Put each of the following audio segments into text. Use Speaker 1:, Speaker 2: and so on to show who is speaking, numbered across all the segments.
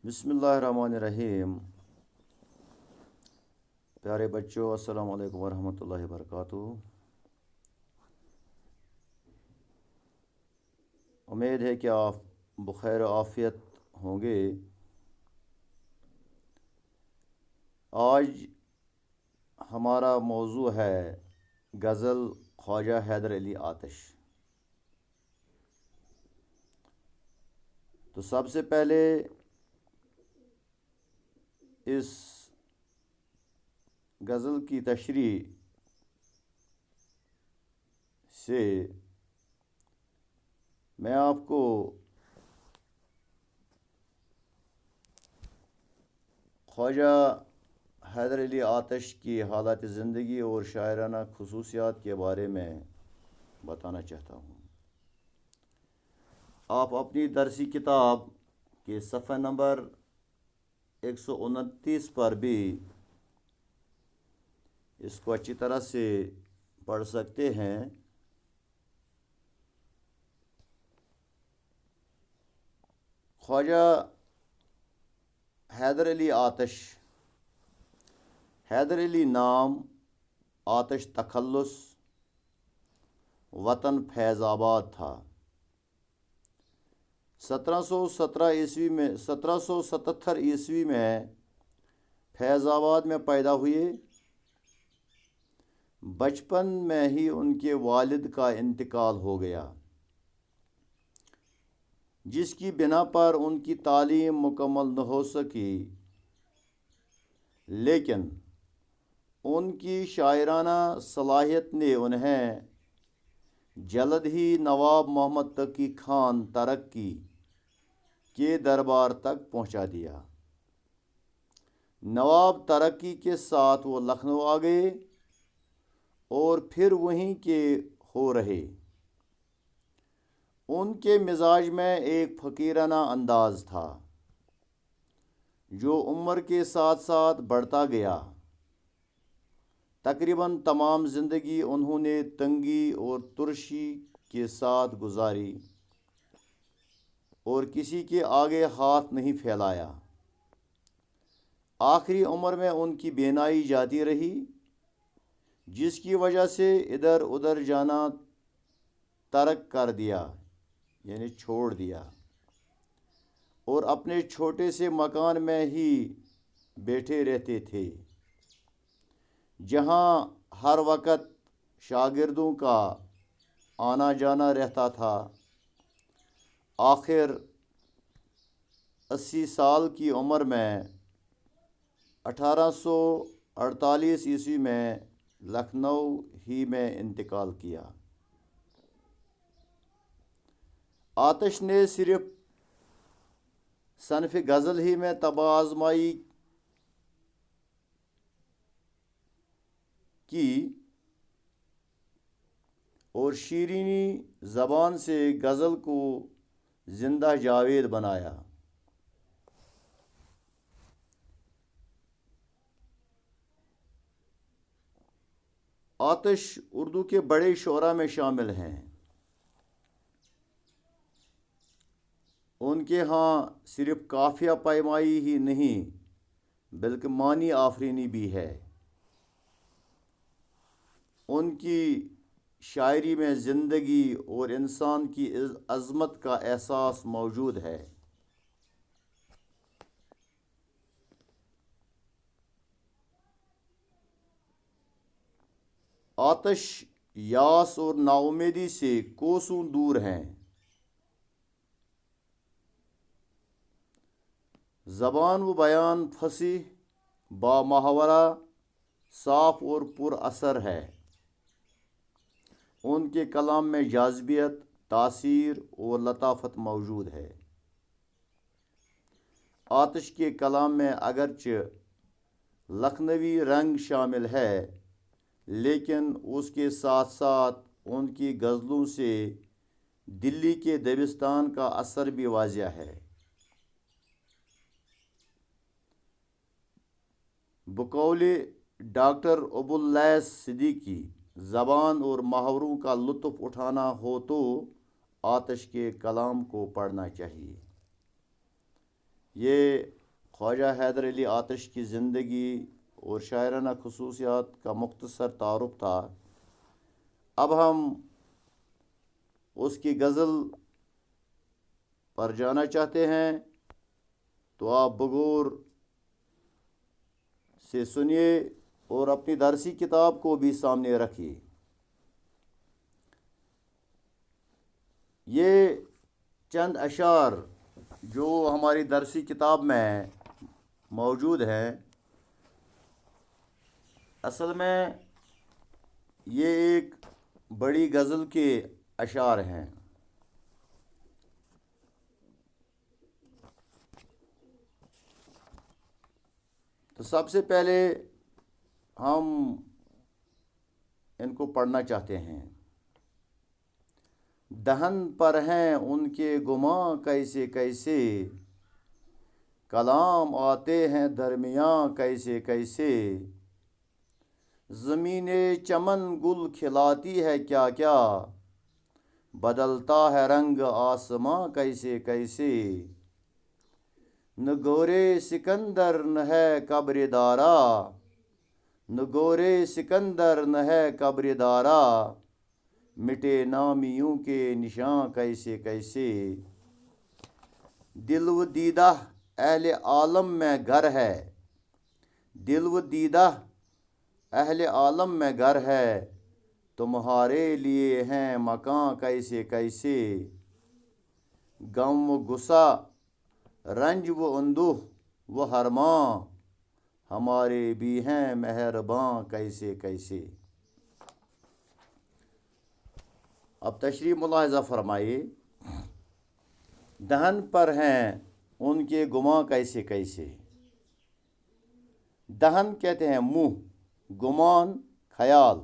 Speaker 1: بسم اللہ الرحمن الرحیم۔ پیارے بچوں، السلام علیکم ورحمۃ اللہ وبرکاتہ۔ امید ہے کہ آپ بخیر و عافیت ہوں گے۔ آج ہمارا موضوع ہے غزل خواجہ حیدر علی آتش۔ تو سب سے پہلے اس غزل کی تشریح سے میں آپ کو خواجہ حیدر علی آتش کی حالات زندگی اور شاعرانہ خصوصیات کے بارے میں بتانا چاہتا ہوں۔ آپ اپنی درسی کتاب کے صفحہ نمبر 129 پر بھی اس کو اچھی طرح سے پڑھ سکتے ہیں۔ خواجہ حیدر علی آتش، حیدر علی نام، آتش تخلص، وطن فیض آباد تھا۔ 1777 عیسوی میں فیض آباد میں پیدا ہوئے۔ بچپن میں ہی ان کے والد کا انتقال ہو گیا، جس کی بنا پر ان کی تعلیم مکمل نہ ہو سکی، لیکن ان کی شاعرانہ صلاحیت نے انہیں جلد ہی نواب محمد تقی خان ترکی کے دربار تک پہنچا دیا۔ نواب ترکی کے ساتھ وہ لکھنؤ آ گئے اور پھر وہیں کے ہو رہے۔ ان کے مزاج میں ایک فقیرانہ انداز تھا جو عمر کے ساتھ ساتھ بڑھتا گیا۔ تقریباً تمام زندگی انہوں نے تنگی اور ترشی کے ساتھ گزاری اور کسی کے آگے ہاتھ نہیں پھیلایا۔ آخری عمر میں ان کی بینائی جاتی رہی، جس کی وجہ سے ادھر ادھر جانا ترک کر دیا، یعنی چھوڑ دیا، اور اپنے چھوٹے سے مکان میں ہی بیٹھے رہتے تھے، جہاں ہر وقت شاگردوں کا آنا جانا رہتا تھا۔ آخر 80 سال کی عمر میں 1848 عیسوی میں لکھنؤ ہی میں انتقال کیا۔ آتش نے صرف صنف غزل ہی میں طبع آزمائی کی اور شیرینی زبان سے غزل کو زندہ جاوید بنایا۔ آتش اردو کے بڑے شعراء میں شامل ہیں۔ ان کے ہاں صرف قافیہ پیمائی ہی نہیں بلکہ معنی آفرینی بھی ہے۔ ان کی شاعری میں زندگی اور انسان کی عظمت کا احساس موجود ہے۔ آتش یاس اور ناامیدی سے کوسوں دور ہیں۔ زبان و بیان فصیح، با محاورہ، صاف اور پر اثر ہے۔ ان کے کلام میں جاذبیت، تاثیر اور لطافت موجود ہے۔ آتش کے کلام میں اگرچہ لکھنوی رنگ شامل ہے، لیکن اس کے ساتھ ساتھ ان کی غزلوں سے دلی کے دبستان کا اثر بھی واضح ہے۔ بقول ڈاکٹر ابواللیث صدیقی، زبان اور محاوروں کا لطف اٹھانا ہو تو آتش کے کلام کو پڑھنا چاہیے۔ یہ خواجہ حیدر علی آتش کی زندگی اور شاعرانہ خصوصیات کا مختصر تعارف تھا۔ اب ہم اس کی غزل پر جانا چاہتے ہیں، تو آپ بغور سے سنیے اور اپنی درسی کتاب کو بھی سامنے رکھیے۔ یہ چند اشعار جو ہماری درسی کتاب میں موجود ہیں، اصل میں یہ ایک بڑی غزل کے اشعار ہیں۔ تو سب سے پہلے ہم ان کو پڑھنا چاہتے ہیں۔ دہن پر ہیں ان کے گماں کیسے کیسے، کلام آتے ہیں درمیاں کیسے کیسے، زمین چمن گل کھلاتی ہے کیا کیا، بدلتا ہے رنگ آسماں کیسے کیسے، نہ گورے سکندر نہ ہے قبر دارا، نہ گورے سکندر نہ ہے قبر دارا، مٹے نامیوں کے نشاں کیسے کیسے، دل و دیدہ اہل عالم میں گھر ہے، دل و دیدہ اہل عالم میں گھر ہے، تمہارے لیے ہیں مکاں کیسے کیسے، غم و غصہ رنج و اندوہ و حرماں، ہمارے بھی ہیں مہرباں کیسے کیسے۔ اب تشریح ملاحظہ فرمائیے۔ دہن پر ہیں ان کے گماں کیسے کیسے۔ دہن کہتے ہیں منہ، گمان خیال،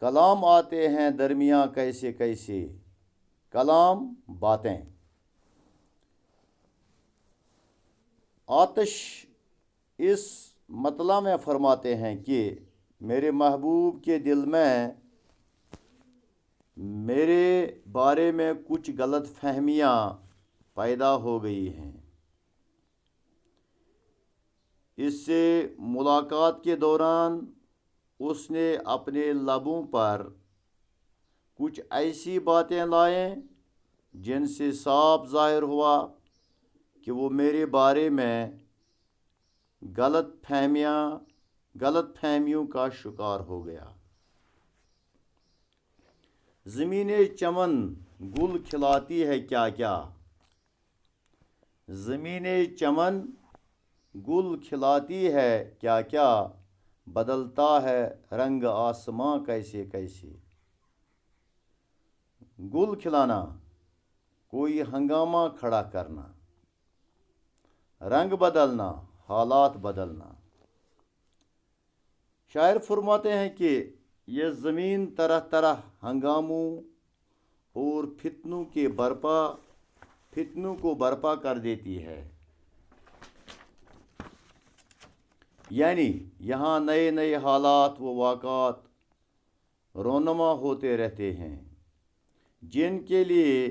Speaker 1: کلام آتے ہیں درمیاں کیسے کیسے، کلام باتیں۔ آتش اس مطلع میں فرماتے ہیں کہ میرے محبوب کے دل میں میرے بارے میں کچھ غلط فہمیاں پیدا ہو گئی ہیں۔ اس سے ملاقات کے دوران اس نے اپنے لبوں پر کچھ ایسی باتیں لائیں جن سے صاف ظاہر ہوا کہ وہ میرے بارے میں غلط فہمیوں کا شکار ہو گیا۔ زمین چمن گل کھلاتی ہے کیا کیا، زمین چمن گل کھلاتی ہے کیا کیا، بدلتا ہے رنگ آسماں کیسے کیسے۔ گل کھلانا، کوئی ہنگامہ کھڑا کرنا، رنگ بدلنا، حالات بدلنا۔ شاعر فرماتے ہیں کہ یہ زمین طرح طرح ہنگاموں اور فتنوں کو برپا کر دیتی ہے، یعنی یہاں نئے نئے حالات و واقعات رونما ہوتے رہتے ہیں، جن کے لیے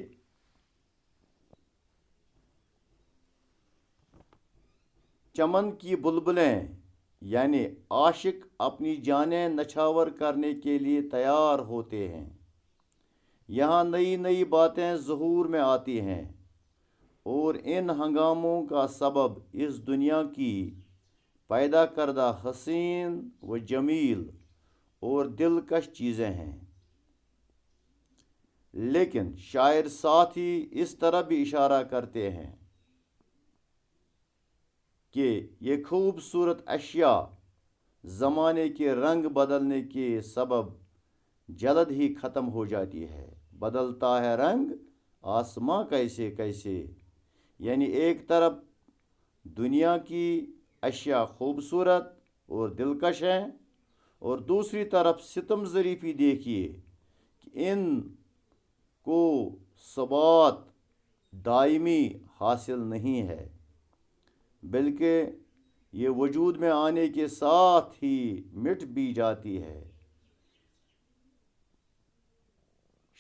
Speaker 1: چمن کی بلبلیں یعنی عاشق اپنی جانیں نچھاور کرنے کے لیے تیار ہوتے ہیں۔ یہاں نئی نئی باتیں ظہور میں آتی ہیں، اور ان ہنگاموں کا سبب اس دنیا کی پیدا کردہ حسین و جمیل اور دلکش چیزیں ہیں۔ لیکن شاعر ساتھ ہی اس طرح بھی اشارہ کرتے ہیں کہ یہ خوبصورت اشیاء زمانے کے رنگ بدلنے کے سبب جلد ہی ختم ہو جاتی ہے۔ بدلتا ہے رنگ آسماں کیسے کیسے، یعنی ایک طرف دنیا کی اشیاء خوبصورت اور دلکش ہیں، اور دوسری طرف ستم ظریفی دیکھیے کہ ان کو ثبات دائمی حاصل نہیں ہے، بلکہ یہ وجود میں آنے کے ساتھ ہی مٹ بھی جاتی ہے۔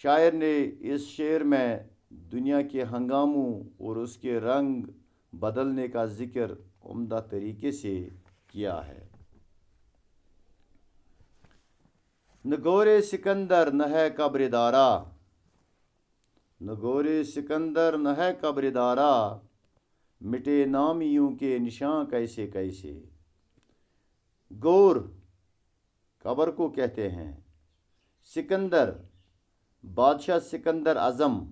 Speaker 1: شاعر نے اس شعر میں دنیا کے ہنگاموں اور اس کے رنگ بدلنے کا ذکر عمدہ طریقے سے کیا ہے۔ نگور سکندر نہ ہے قبر دارا، نگور سکندر نہ ہے قبر دارا، مٹے نامیوں کے نشاں کیسے کیسے۔ گور قبر کو کہتے ہیں، سکندر بادشاہ سکندر اعظم،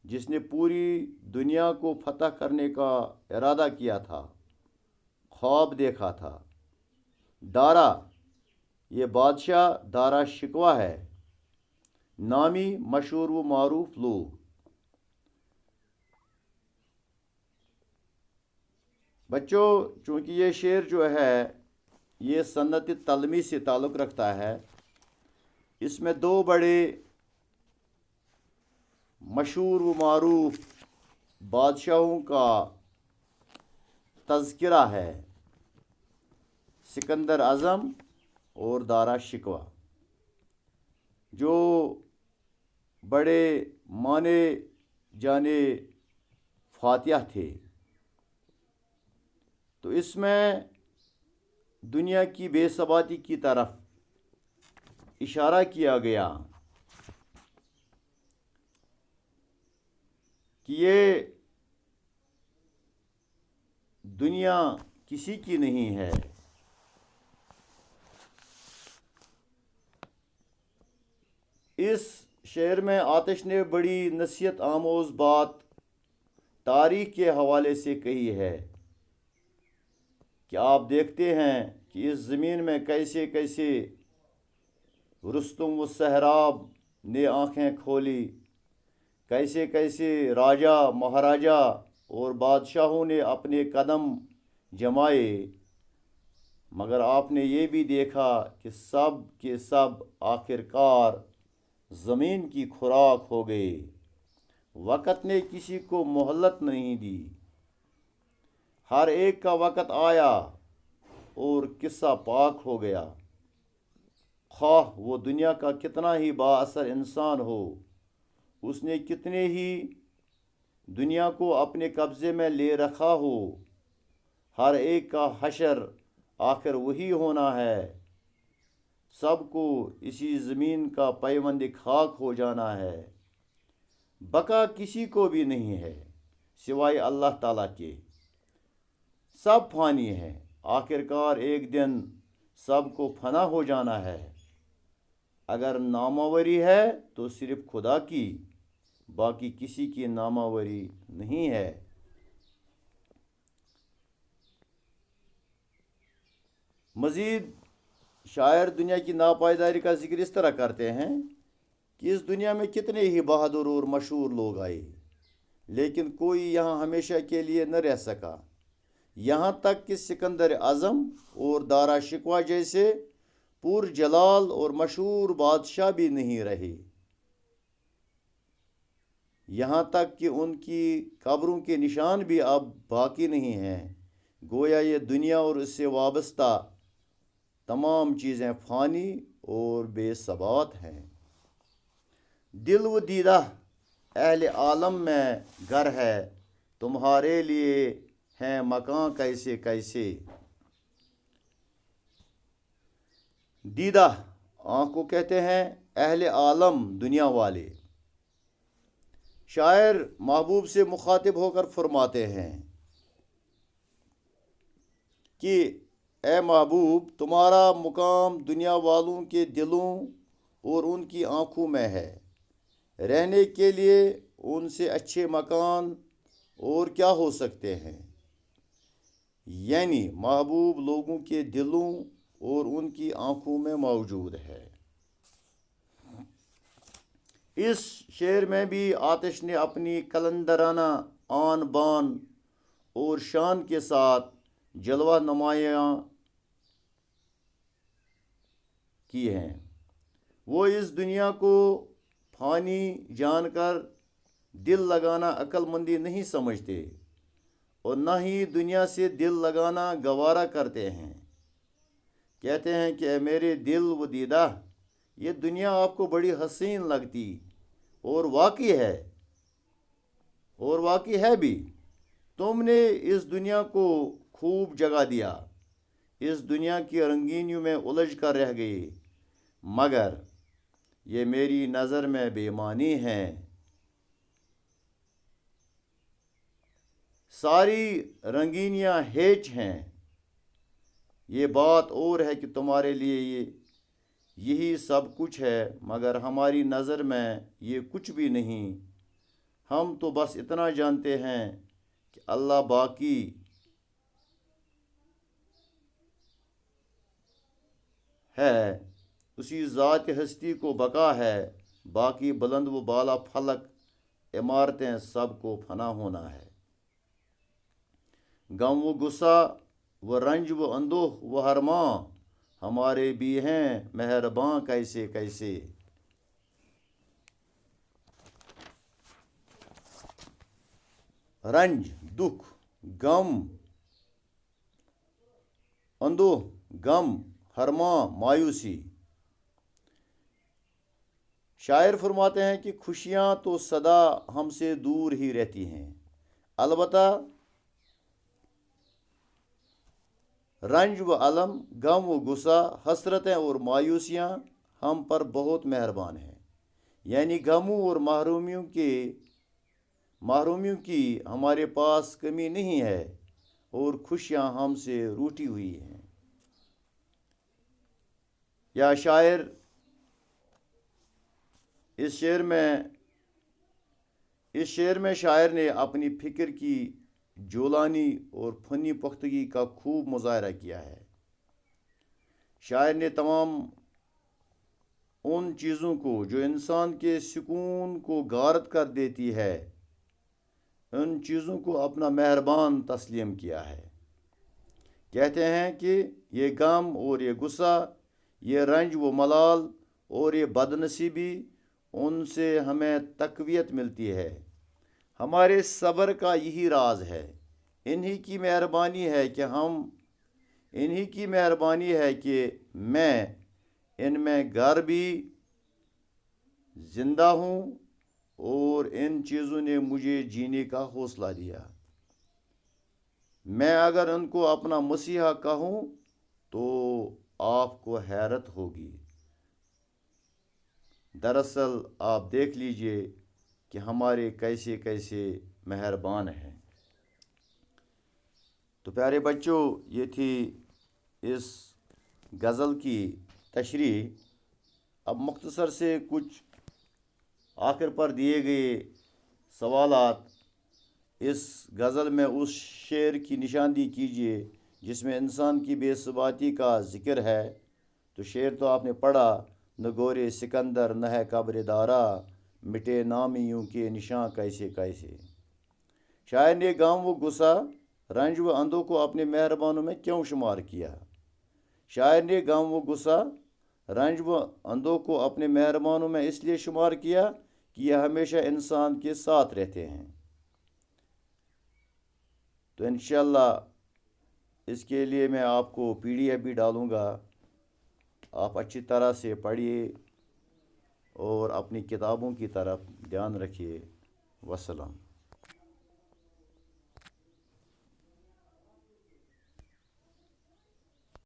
Speaker 1: جس نے پوری دنیا کو فتح کرنے کا ارادہ کیا تھا، خواب دیکھا تھا۔ دارا، یہ بادشاہ دارا شکوہ ہے، نامی مشہور و معروف لوگ۔ بچوں، چونکہ یہ شعر جو ہے یہ سنت تلمی سے تعلق رکھتا ہے، اس میں دو بڑے مشہور و معروف بادشاہوں کا تذکرہ ہے، سکندر اعظم اور دارا شکوہ، جو بڑے مانے جانے فاتح تھے۔ تو اس میں دنیا کی بے ثباتی کی طرف اشارہ کیا گیا کہ یہ دنیا کسی کی نہیں ہے۔ اس شعر میں آتش نے بڑی نصیحت آموز بات تاریخ کے حوالے سے کہی ہے کہ آپ دیکھتے ہیں کہ اس زمین میں کیسے کیسے رستم و سہراب نے آنکھیں کھولی، کیسے کیسے راجا مہاراجا اور بادشاہوں نے اپنے قدم جمائے، مگر آپ نے یہ بھی دیکھا کہ سب کے سب آخر کار زمین کی خوراک ہو گئے۔ وقت نے کسی کو مہلت نہیں دی، ہر ایک کا وقت آیا اور قصہ پاک ہو گیا۔ خواہ وہ دنیا کا کتنا ہی با اثر انسان ہو، اس نے کتنے ہی دنیا کو اپنے قبضے میں لے رکھا ہو، ہر ایک کا حشر آخر وہی ہونا ہے۔ سب کو اسی زمین کا پیوند خاک ہو جانا ہے۔ بقا کسی کو بھی نہیں ہے سوائے اللہ تعالیٰ کے۔ سب فانی ہے، آخر کار ایک دن سب کو فنا ہو جانا ہے۔ اگر ناموری ہے تو صرف خدا کی، باقی کسی کی ناموری نہیں ہے۔ مزید شاعر دنیا کی ناپائیداری کا ذکر اس طرح کرتے ہیں کہ اس دنیا میں کتنے ہی بہادر اور مشہور لوگ آئے، لیکن کوئی یہاں ہمیشہ کے لیے نہ رہ سکا، یہاں تک کہ سکندر اعظم اور دارا شکوہ جیسے پور جلال اور مشہور بادشاہ بھی نہیں رہے، یہاں تک کہ ان کی قبروں کے نشان بھی اب باقی نہیں ہیں۔ گویا یہ دنیا اور اس سے وابستہ تمام چیزیں فانی اور بے ثبات ہیں۔ دل و دیدہ اہل عالم میں گھر ہے، تمہارے لیے ہیں مکان کیسے کیسے۔ دیدہ آنکھ کو کہتے ہیں، اہل عالم دنیا والے۔ شاعر محبوب سے مخاطب ہو کر فرماتے ہیں کہ اے محبوب، تمہارا مقام دنیا والوں کے دلوں اور ان کی آنکھوں میں ہے، رہنے کے لیے ان سے اچھے مکان اور کیا ہو سکتے ہیں۔ یعنی محبوب لوگوں کے دلوں اور ان کی آنکھوں میں موجود ہے۔ اس شعر میں بھی آتش نے اپنی قلندرانہ آن بان اور شان کے ساتھ جلوہ نمایاں کی ہیں۔ وہ اس دنیا کو فانی جان کر دل لگانا عقل مندی نہیں سمجھتے، اور نہ ہی دنیا سے دل لگانا گوارا کرتے ہیں۔ کہتے ہیں کہ اے میرے دل و دیدہ، یہ دنیا آپ کو بڑی حسین لگتی، اور واقعی ہے، اور واقعی ہے بھی، تم نے اس دنیا کو خوب جگہ دیا، اس دنیا کی رنگینیوں میں الجھ کر رہ گئی، مگر یہ میری نظر میں بے معنی ہے۔ ساری رنگینیاں ہیچ ہیں، یہ بات اور ہے کہ تمہارے لیے یہی سب کچھ ہے، مگر ہماری نظر میں یہ کچھ بھی نہیں۔ ہم تو بس اتنا جانتے ہیں کہ اللہ باقی ہے، اسی ذات ہستی کو بقا ہے، باقی بلند و بالا فلک عمارتیں سب کو فنا ہونا ہے۔ غم و غصہ و رنج و اندوہ و ہرماں ہمارے بھی ہیں مہرباں کیسے کیسے۔ رنج، دکھ، غم، اندوہ، غم، ہرماں، مایوسی۔ شاعر فرماتے ہیں کہ خوشیاں تو سدا ہم سے دور ہی رہتی ہیں، البتہ رنج و علم، غم و غصہ، حسرتیں اور مایوسیاں ہم پر بہت مہربان ہیں۔ یعنی غموں اور محرومیوں کی ہمارے پاس کمی نہیں ہے، اور خوشیاں ہم سے روٹھی ہوئی ہیں۔ یا شاعر اس شعر میں شاعر نے اپنی فکر کی جولانی اور فنی پختگی کا خوب مظاہرہ کیا ہے۔ شاعر نے تمام ان چیزوں کو جو انسان کے سکون کو غارت کر دیتی ہے، ان چیزوں کو اپنا مہربان تسلیم کیا ہے۔ کہتے ہیں کہ یہ غم اور یہ غصہ، یہ رنج و ملال اور یہ بدنصیبی، ان سے ہمیں تقویت ملتی ہے۔ ہمارے صبر کا یہی راز ہے، انہی کی مہربانی ہے کہ میں ان میں گھر بھی زندہ ہوں، اور ان چیزوں نے مجھے جینے کا حوصلہ دیا۔ میں اگر ان کو اپنا مسیحا کہوں تو آپ کو حیرت ہوگی۔ دراصل آپ دیکھ لیجئے کہ ہمارے کیسے کیسے مہربان ہیں۔ تو پیارے بچوں، یہ تھی اس غزل کی تشریح۔ اب مختصر سے کچھ آخر پر دیے گئے سوالات اس غزل میں اس شعر کی نشاندہی کیجیے جس میں انسان کی بے ثباتی کا ذکر ہے۔ تو شعر تو آپ نے پڑھا، نہ گورے سکندر نہ ہے قبر دارا، مٹے نام یوں کے نشاں کیسے کیسے۔ شاعر نے غم و غصہ، رنج و اندوہ کو اپنے مہربانوں میں کیوں شمار کیا؟ شاعر نے غم و غصہ، رنج و اندوہ کو اپنے مہربانوں میں اس لیے شمار کیا کہ یہ ہمیشہ انسان کے ساتھ رہتے ہیں۔ تو انشاءاللہ اس کے لیے میں آپ کو PDF بھی ڈالوں گا، آپ اچھی طرح سے پڑھیے اور اپنی کتابوں کی طرف دھیان رکھیے۔ وسلام۔